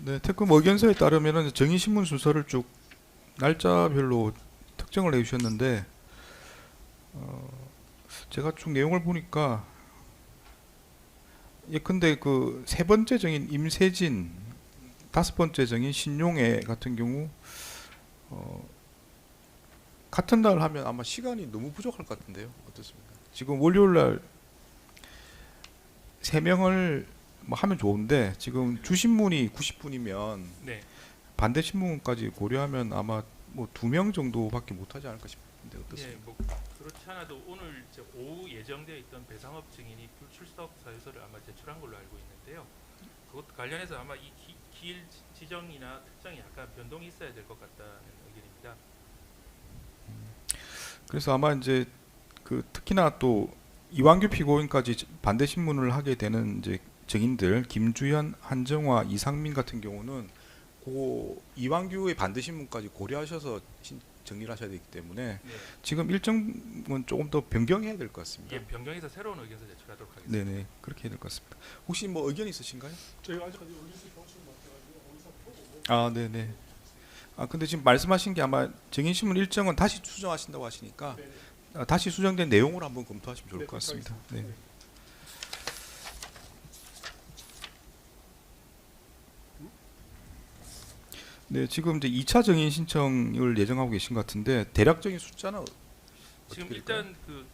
네, 특검 의견서에 따르면은 정의신문 순서를 쭉 날짜별로 특정을 해주셨는데 제가 쭉 내용을 보니까 예컨대 그 세 번째 정인 임세진, 다섯 번째 정인 신용애 같은 경우 어, 같은 날 하면 아마 시간이 너무 부족할 것 같은데요. 어떻습니까? 지금 월요일 날 세 명을 뭐 하면 좋은데 지금 주신문이 90분이면 네. 반대 신문까지 고려하면 아마 뭐 두 명 정도밖에 못하지 않을까 싶은데 예, 어떻습니까? 뭐 그렇지 않아도 오늘 이제 오후 예정되어 있던 배상업 증인이 불출석 사유서를 아마 제출한 걸로 알고 있는데요. 그것 관련해서 아마 이 기일 지정이나 특정이 약간 변동이 있어야 될 것 같다는 의견입니다. 그래서 아마 이제 그 특히나 또 이완규 피고인까지 반대 신문을 하게 되는 이제 증인들 김주현, 한정화, 이상민 같은 경우는 그 이완규의 반대 신문까지 고려하셔서 정리를 하셔야 되기 때문에 네. 지금 일정은 조금 더 변경해야 될 것 같습니다. 예, 변경해서 새로운 의견서 제출하도록 하겠습니다. 네네, 그렇게 해야 될 것 같습니다. 혹시 뭐 의견 있으신가요? 저희가 아직까지 올리지 방식 맞춰가지고 어디서 보고 아, 네네. 아, 근데 지금 말씀하신 게 아마 정인신문 일정은 다시 수정하신다고 하시니까 네, 다시 수정된 내용으로 한번 검토하시면 좋을 네, 것 같습니다. 그렇게 네. 하겠습니다. 네, 지금 이제 2차 정인 신청을 예정하고 계신 것 같은데 대략적인 숫자는 지금 어떻게 될까요? 일단 그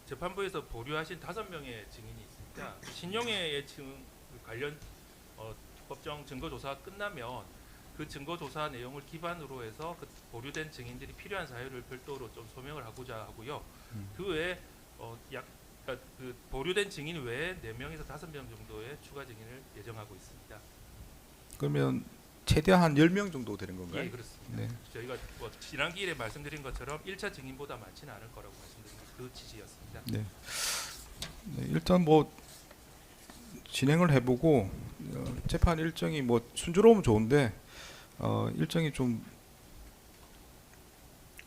재판부에서 보류하신 5명의 증인이 있습니다. 신용의 관련 법정 증거 조사가 끝나면 그 증거 조사 내용을 기반으로 해서 그 보류된 증인들이 필요한 사유를 별도로 좀 소명을 하고자 하고요. 그 외에 그 보류된 증인 외에 4명에서 5명 정도의 추가 증인을 예정하고 있습니다. 그러면 최대한 10명 정도 되는 건가요? 예, 그렇습니다. 네. 저희가 뭐 지난 기일에 말씀드린 것처럼 1차 증인보다 많지는 않을 거라고 말씀드린 그 취지였습니다. 네. 네, 일단 뭐 진행을 해보고 재판 일정이 뭐 순조로우면 좋은데 일정이 좀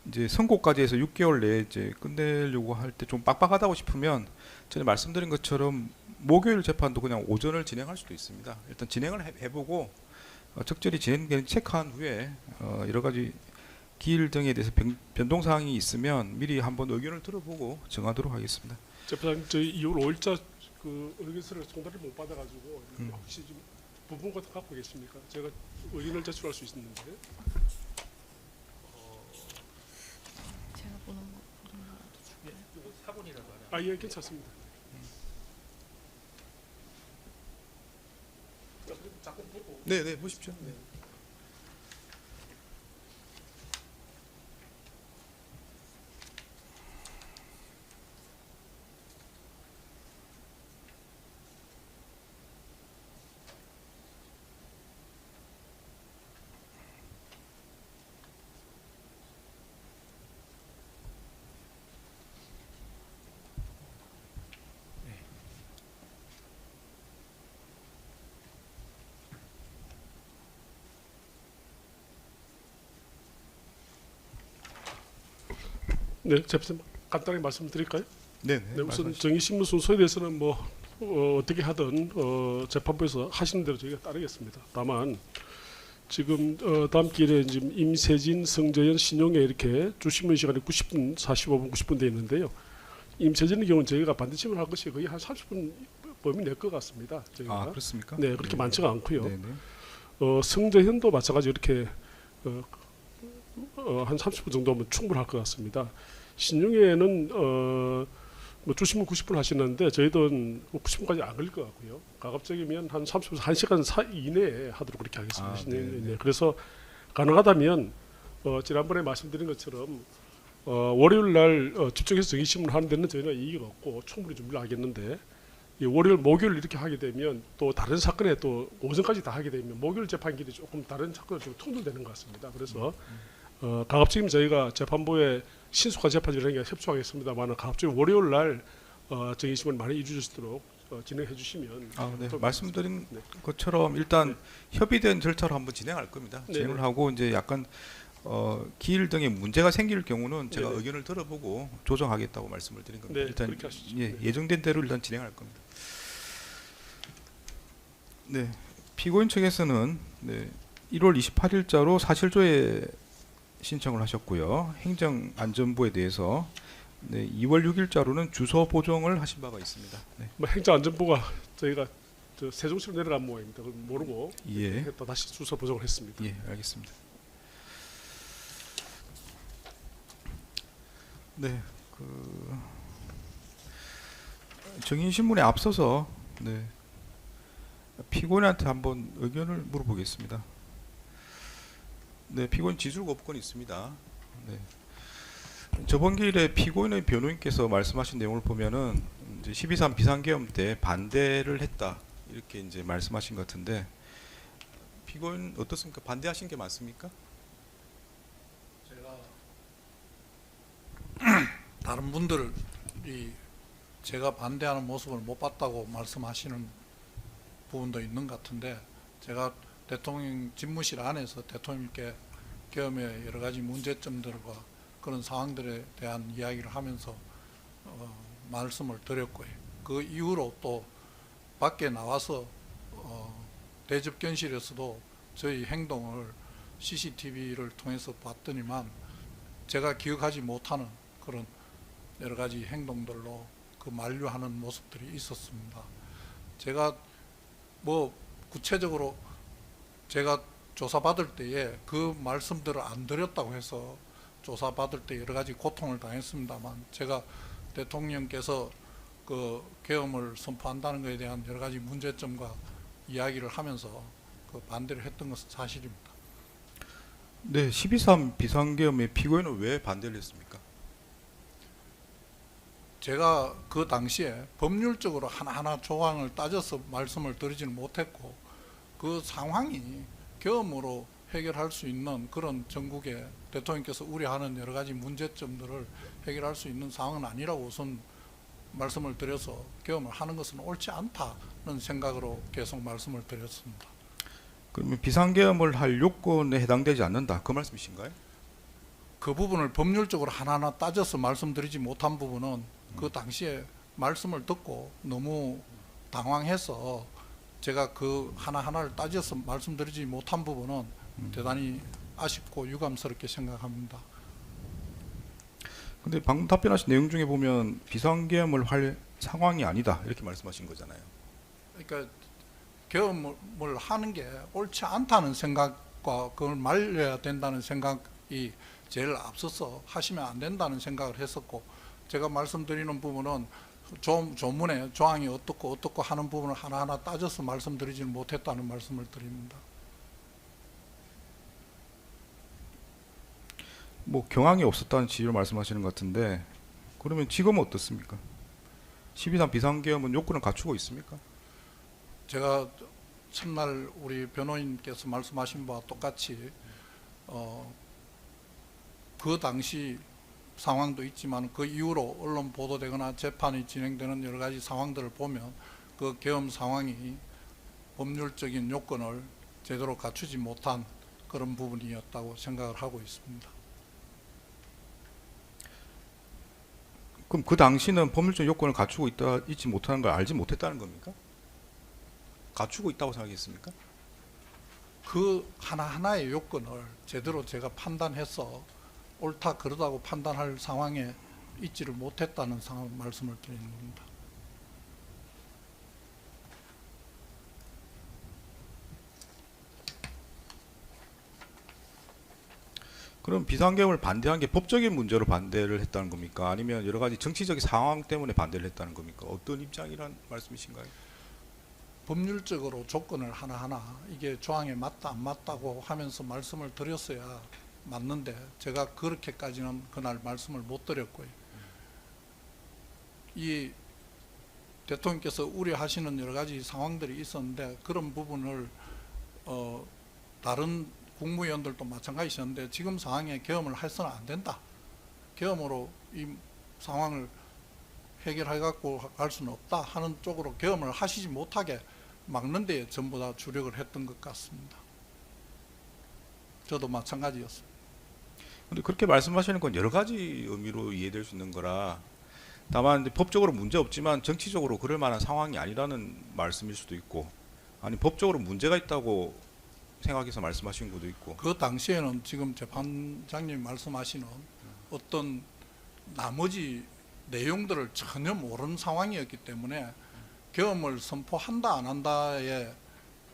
이제 선고까지 해서 6개월 내에 이제 끝내려고 할 때 좀 빡빡하다고 싶으면 전에 말씀드린 것처럼 목요일 재판도 그냥 오전을 진행할 수도 있습니다. 일단 진행을 해보고 적절히 진행되는 체크한 후에 여러 가지 기일 등에 대해서 변동 사항이 있으면 미리 한번 의견을 들어보고 정하도록 하겠습니다. 재판장 저희 2월 5일자 그 의견서를 송달을 못 받아가지고 혹시 좀 부분 같은 거 갖고 계십니까? 제가 의견을 제출할 수 있는데 제가 보는 거라도 예, 줄까요? 이거 사본이라도 하나. 예 괜찮습니다. 자꾸 보고 네, 보십시오. 네. 네, 재판장 간단하게 말씀드릴까요? 네, 네, 우선 말씀하시죠. 정의신문 순서에 대해서는 뭐 어떻게 하든 재판부에서 하시는 대로 저희가 따르겠습니다. 다만 지금 다음 기일에 지금 임세진, 성재현, 신용에 이렇게 주신문 시간이 90분, 45분, 90분 돼 있는데요. 임세진의 경우는 저희가 반대침을 할 것이 거의 한 30분 범위 낼 것 같습니다. 저희가. 아, 그렇습니까? 네, 그렇게 많지가 않고요. 네. 성재현도 마찬가지 이렇게 한 30분 정도면 충분할 것 같습니다. 신용에는 뭐 주시면 90분 하시는데 저희도 90분까지 안 걸릴 것 같고요. 가급적이면 한 30분, 1시간 이내에 하도록 그렇게 하겠습니다. 아, 신용에. 네. 그래서 가능하다면 지난번에 말씀드린 것처럼 월요일 날 집중해서 정의심을 하는 데는 저희는 이의가 없고 충분히 준비를 하겠는데 이 월요일, 목요일 이렇게 하게 되면 또 다른 사건에 또 오전까지 다 하게 되면 목요일 재판길이 조금 다른 사건으로 좀 통들되는 것 같습니다. 그래서 가급적이면 저희가 재판부에 신속한 재판 진행에 협조하겠습니다만 가급적이면 월요일 날 정의심을 많이 이루어질 수 있도록 진행해 주시면 네. 또 말씀드린 네. 것처럼 일단 협의된 절차로 한번 진행할 겁니다. 네. 진행을 하고 이제 약간 기일 등의 문제가 생길 경우는 제가 네네. 의견을 들어보고 조정하겠다고 말씀을 드린 겁니다. 네, 일단 그렇게 하시죠. 예, 네. 예정된 대로 일단 진행할 겁니다. 네. 피고인 측에서는 1월 28일자로 사실조회 신청을 하셨고요. 행정안전부에 대해서 2월 6일자로는 주소 보정을 하신 바가 있습니다. 네. 뭐 행정안전부가 저희가 세종시로 내려간 모양입니다. 그걸 모르고 예. 또 다시 주소 보정을 했습니다. 예, 알겠습니다. 네, 정인신문에 앞서서 피고인한테 한번 의견을 물어보겠습니다. 네, 피고인 지술거부권이 있습니다. 네. 저번 기일에 피고인의 변호인께서 말씀하신 내용을 보면은 이제 12.3 비상계엄 때 반대를 했다 이렇게 이제 말씀하신 것 같은데 피고인 어떻습니까? 반대하신 게 맞습니까? 제가 다른 분들이 제가 반대하는 모습을 못 봤다고 말씀하시는 부분도 있는 것 같은데 제가 대통령 집무실 안에서 대통령께 계엄의 여러 가지 문제점들과 그런 상황들에 대한 이야기를 하면서 말씀을 드렸고요. 그 이후로 또 밖에 나와서 대접견실에서도 저희 행동을 CCTV를 통해서 봤더니만 제가 기억하지 못하는 그런 여러 가지 행동들로 그 만류하는 모습들이 있었습니다. 제가 뭐 구체적으로 제가 조사받을 때에 그 말씀들을 안 드렸다고 해서 조사받을 때 여러 가지 고통을 당했습니다만 제가 대통령께서 그 계엄을 선포한다는 것에 대한 여러 가지 문제점과 이야기를 하면서 그 반대를 했던 것은 사실입니다. 네, 12.3 비상계엄의 피고인은 왜 반대를 했습니까? 제가 그 당시에 법률적으로 하나하나 조항을 따져서 말씀을 드리지는 못했고 그 상황이 계엄으로 해결할 수 있는 그런 전국에 대통령께서 우려하는 여러 가지 문제점들을 해결할 수 있는 상황은 아니라고 우선 말씀을 드려서 계엄을 하는 것은 옳지 않다는 생각으로 계속 말씀을 드렸습니다. 그러면 비상계엄을 할 요건에 해당되지 않는다 그 말씀이신가요? 그 부분을 법률적으로 하나하나 따져서 말씀드리지 못한 부분은 그 당시에 말씀을 듣고 너무 당황해서 제가 그 하나하나를 따져서 말씀드리지 못한 부분은 대단히 아쉽고 유감스럽게 생각합니다. 근데 방금 답변하신 내용 중에 보면 비상계엄을 할 상황이 아니다 이렇게 말씀하신 거잖아요. 그러니까 계엄을 하는 게 옳지 않다는 생각과 그걸 말려야 된다는 생각이 제일 앞서서 하시면 안 된다는 생각을 했었고 제가 말씀드리는 부분은 조문에 조항이 어떻고 하는 부분을 하나하나 따져서 말씀드리지는 못했다는 말씀을 드립니다. 뭐 경황이 없었다는 취지로 말씀하시는 것 같은데 그러면 지금은 어떻습니까? 12.3 비상계엄은 요건을 갖추고 있습니까? 제가 첫날 우리 변호인께서 말씀하신 바와 똑같이 그 당시 상황도 있지만 그 이후로 언론 보도되거나 재판이 진행되는 여러 가지 상황들을 보면 그 계엄 상황이 법률적인 요건을 제대로 갖추지 못한 그런 부분이었다고 생각을 하고 있습니다. 그럼 그 당시는 법률적 요건을 갖추고 있지 못하는 걸 알지 못했다는 겁니까? 갖추고 있다고 생각했습니까? 그 하나하나의 요건을 제대로 제가 판단해서 옳다 그러다고 판단할 상황에 있지를 못했다는 상황 말씀을 드리는 겁니다. 그럼 비상계엄을 반대한 게 법적인 문제로 반대를 했다는 겁니까? 아니면 여러 가지 정치적인 상황 때문에 반대를 했다는 겁니까? 어떤 입장이란 말씀이신가요? 법률적으로 조건을 하나하나 이게 조항에 맞다 안 맞다고 하면서 말씀을 드렸어야 맞는데 제가 그렇게까지는 그날 말씀을 못 드렸고요. 이 대통령께서 우려하시는 여러 가지 상황들이 있었는데 그런 부분을 다른 국무위원들도 마찬가지였는데 지금 상황에 계엄을 해서는 안 된다. 계엄으로 이 상황을 해결해 갖고 갈 수는 없다 하는 쪽으로 계엄을 하시지 못하게 막는 데에 전부 다 주력을 했던 것 같습니다. 저도 마찬가지였습니다. 근데 그렇게 말씀하시는 건 여러 가지 의미로 이해될 수 있는 거라 다만 법적으로 문제 없지만 정치적으로 그럴 만한 상황이 아니라는 말씀일 수도 있고 아니 법적으로 문제가 있다고 생각해서 말씀하신 것도 있고. 그 당시에는 지금 재판장님 말씀하시는 어떤 나머지 내용들을 전혀 모르는 상황이었기 때문에 계엄을 선포한다 안 한다에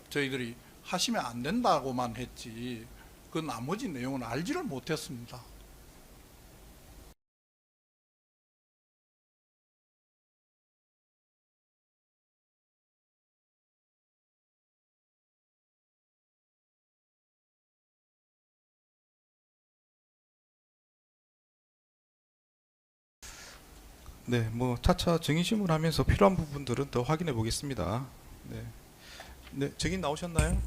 저희들이 하시면 안 된다고만 했지 그 나머지 내용은 알지를 못했습니다. 네, 뭐 차차 증인 신문하면서 필요한 부분들은 더 확인해 보겠습니다. 네, 네, 증인 나오셨나요?